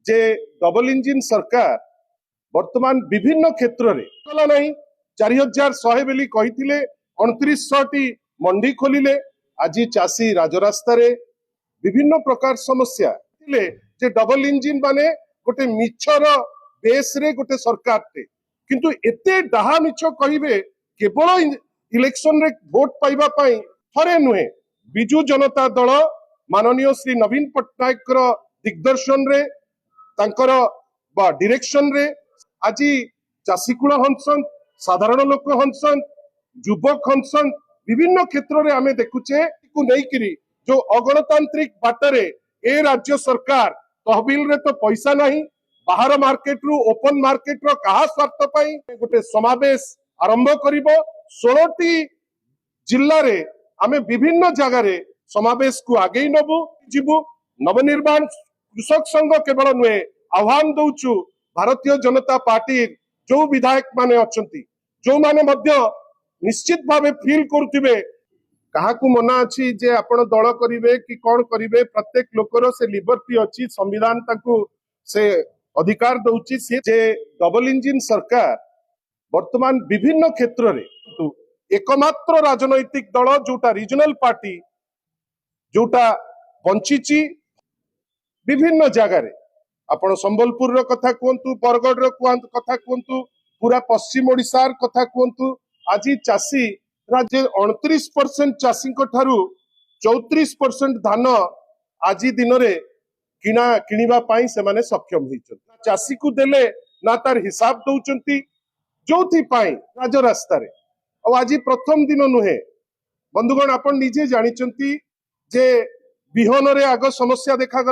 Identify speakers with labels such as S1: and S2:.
S1: जे double engine सरकार वर्तमान विभिन्न क्षेत्र में कला नहीं 4100 बेली कही 2900 मंडी खोलिले आज चाषी राजरास्ता रे विभिन्न प्रकार समस्या थिले जे डबल इंजिन माने गोटे मिछर बेस रे गोटे सरकार टे किंतु एते डाहा मिछ कहिबे केवल इलेक्शन रे वोट पाइबा पई थरे नुहे बिजु जनता दल माननीय श्री नवीन पट्टनायक दिग्दर्शन रे तांकर बा डायरेक्शन रे आज चाषीकूल हंसन साधारण लोक हंसन युवक हंसन विभिन्न क्षेत्र में आमे देखुचे को नहीं जो अगणतांत्रिक बाटरे ए राज्य सरकार तहबिल रे तो पैसा नहीं बाहर मार्केट रु ओपन मार्केट रो कहा स्वार्थ पाई गोटे समावेश आरंभ करिबो 16टी जिल्ला रे आमे विभिन्न जगह रे समावेश को आगे नबु जीवु नवनिर्माण कृषक संघ केवल नुहे आह्वान दउचु भारतीय जनता पार्टी जो विधायक माने अछंती जो माने मध्य निश्चित भावे फील करुथिबे काहाकू मना अछि जे आपण दल करिवे कि कोन करिवे प्रत्येक लोकर से लिबर्टी अछि संविधान ताकू से अधिकार दउची से जे डबल इंजिन सरकार वर्तमान विभिन्न क्षेत्र रे एकमात्र राजनैतिक दल जोटा रीजनल पार्टी जोटा बंचिची विभिन्न जगह रे आपण संबलपुर रो कथा कहंतु बरगढ़ रो कथा कहंतु पूरा पश्चिम ओडिशार कथा कहंतु आज चाषी राज्य 29% चाषी ठारू 34% धान आज दिन रे किणा पाई से माने सक्षम होइछन चाषी को देले ना तार हिसाब दउचंती जोथि पाई राजरास्ता रे आज प्रथम दिन नुहे बंधुगण आपण निजे जानिचंती जे बिहन रे आग समस्या देखा गला